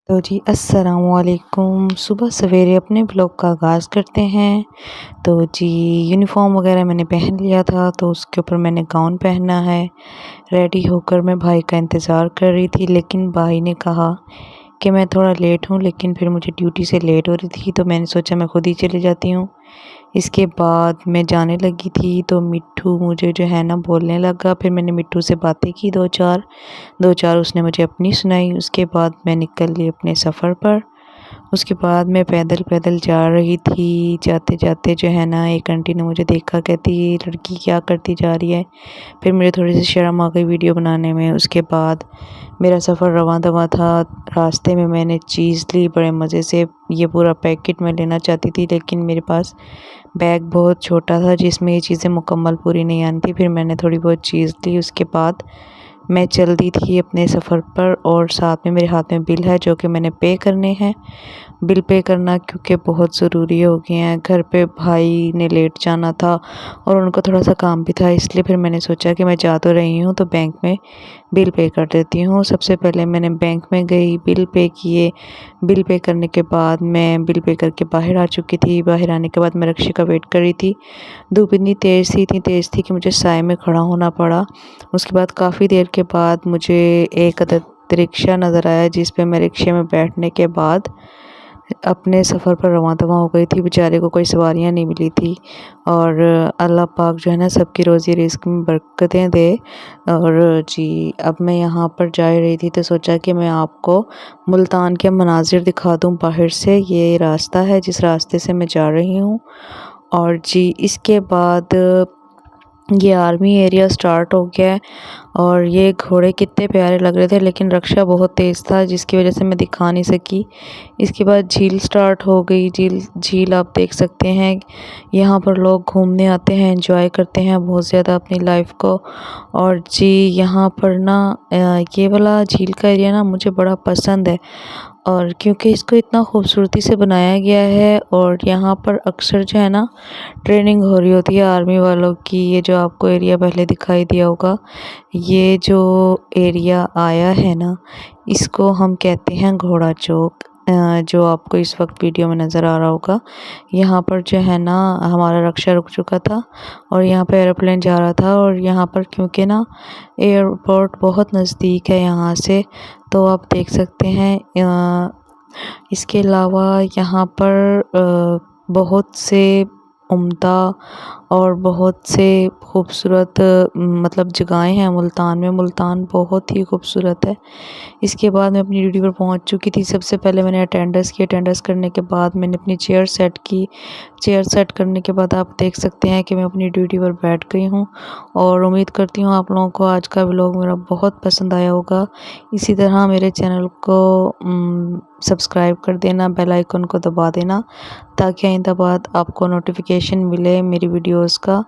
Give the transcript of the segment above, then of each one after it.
तो जी अस्सलामुअलैकुम। सुबह सवेरे अपने ब्लॉग का आगाज़ करते हैं। तो जी यूनिफ़ॉर्म वगैरह मैंने पहन लिया था, तो उसके ऊपर मैंने गाउन पहना है। रेडी होकर मैं भाई का इंतज़ार कर रही थी, लेकिन भाई ने कहा कि मैं थोड़ा लेट हूँ, लेकिन फिर मुझे ड्यूटी से लेट हो रही थी, तो मैंने सोचा मैं खुद ही चली जाती हूँ। इसके बाद मैं जाने लगी थी, तो मिट्ठू मुझे जो है ना बोलने लगा। फिर मैंने मिट्ठू से बातें की दो चार उसने मुझे अपनी सुनाई। उसके बाद मैं निकल ली अपने सफ़र पर। उसके बाद मैं पैदल पैदल जा रही थी। जाते जाते जो है ना एक आंटी ने मुझे देखा, कहती ये लड़की क्या करती जा रही है। फिर मुझे थोड़ी सी शर्म आ गई वीडियो बनाने में। उसके बाद मेरा सफ़र रवां दवा था। रास्ते में मैंने चीज़ ली बड़े मज़े से। ये पूरा पैकेट मैं लेना चाहती थी, लेकिन मेरे पास बैग बहुत छोटा था जिसमें ये चीज़ें मुकम्मल पूरी नहीं आनी थी। फिर मैंने थोड़ी बहुत चीज़ ली। उसके बाद मैं चल दी थी अपने सफ़र पर, और साथ में मेरे हाथ में बिल है जो कि मैंने पे करने हैं। बिल पे करना क्योंकि बहुत ज़रूरी हो गए हैं। घर पे भाई ने लेट जाना था और उनको थोड़ा सा काम भी था, इसलिए फिर मैंने सोचा कि मैं जा तो रही हूँ तो बैंक में बिल पे कर देती हूँ। सबसे पहले मैंने बैंक में गई, बिल पे किए। बिल पे करने के बाद मैं बिल पे करके बाहर आ चुकी थी। बाहर आने के बाद मैं रिक्शे का वेट कर रही थी। धूप इतनी इतनी तेज़ थी कि मुझे साए में खड़ा होना पड़ा। उसके बाद काफ़ी देर के बाद मुझे एक रिक्शा नज़र आया, जिस पे मैं रिक्शे में बैठने के बाद अपने सफ़र पर रवां दवा हो गई थी। बेचारे को कोई सवारियाँ नहीं मिली थी। और अल्लाह पाक जो है ना सबकी रोज़ी रिज़्क में बरकतें दे। और जी अब मैं यहाँ पर जा रही थी, तो सोचा कि मैं आपको मुल्तान के मनाज़िर दिखा दूँ बाहर से। ये रास्ता है जिस रास्ते से मैं जा रही हूँ। और जी इसके बाद ये आर्मी एरिया स्टार्ट हो गया है। और ये घोड़े कितने प्यारे लग रहे थे, लेकिन रक्षा बहुत तेज़ था जिसकी वजह से मैं दिखा नहीं सकी। इसके बाद झील स्टार्ट हो गई। झील आप देख सकते हैं। यहाँ पर लोग घूमने आते हैं, एंजॉय करते हैं बहुत ज़्यादा अपनी लाइफ को। और जी यहाँ पर ना ये वाला झील का एरिया ना मुझे बड़ा पसंद है, और क्योंकि इसको इतना खूबसूरती से बनाया गया है। और यहाँ पर अक्सर जो है ना ट्रेनिंग हो रही होती है आर्मी वालों की। ये जो आपको एरिया पहले दिखाई दिया होगा, ये जो एरिया आया है ना, इसको हम कहते हैं घोड़ा चौक। जो आपको इस वक्त वीडियो में नज़र आ रहा होगा, यहाँ पर जो है ना हमारा रक्षा रुक चुका था और यहाँ पे एरोप्लेन जा रहा था। और यहाँ पर क्योंकि ना एयरपोर्ट बहुत नज़दीक है यहाँ से, तो आप देख सकते हैं। इसके अलावा यहाँ पर बहुत से उम्दा और बहुत से खूबसूरत मतलब जगहें हैं मुल्तान में। मुल्तान बहुत ही खूबसूरत है। इसके बाद मैं अपनी ड्यूटी पर पहुंच चुकी थी। सबसे पहले मैंने अटेंडेंस की। अटेंडेंस करने के बाद मैंने अपनी चेयर सेट की। चेयर सेट करने के बाद आप देख सकते हैं कि मैं अपनी ड्यूटी पर बैठ गई हूँ। और उम्मीद करती हूँ आप लोगों को आज का व्लॉग मेरा बहुत पसंद आया होगा। इसी तरह मेरे चैनल को सब्सक्राइब कर देना, बेल आइकन को दबा देना, ताकि आइंदा बाद आपको नोटिफिकेशन मिले मेरी वीडियोस का।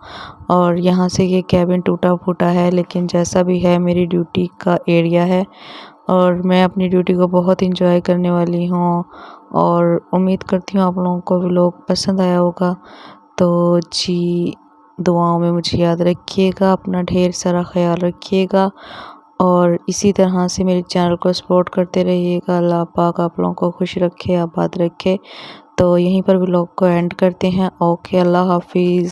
और यहाँ से ये कैबिन टूटा फूटा है, लेकिन जैसा भी है मेरी ड्यूटी का एरिया है और मैं अपनी ड्यूटी को बहुत इंजॉय करने वाली हूँ। और उम्मीद करती हूँ आप लोगों को व्लॉग पसंद आया होगा। तो जी दुआओं में मुझे याद रखिएगा, अपना ढेर सारा ख्याल रखिएगा और इसी तरह से मेरे चैनल को सपोर्ट करते रहिएगा। अल्लाह पाक आप लोगों को खुश रखे, आबाद रखे। तो यहीं पर व्लॉग को एंड करते हैं। ओके, अल्लाह हाफिज़।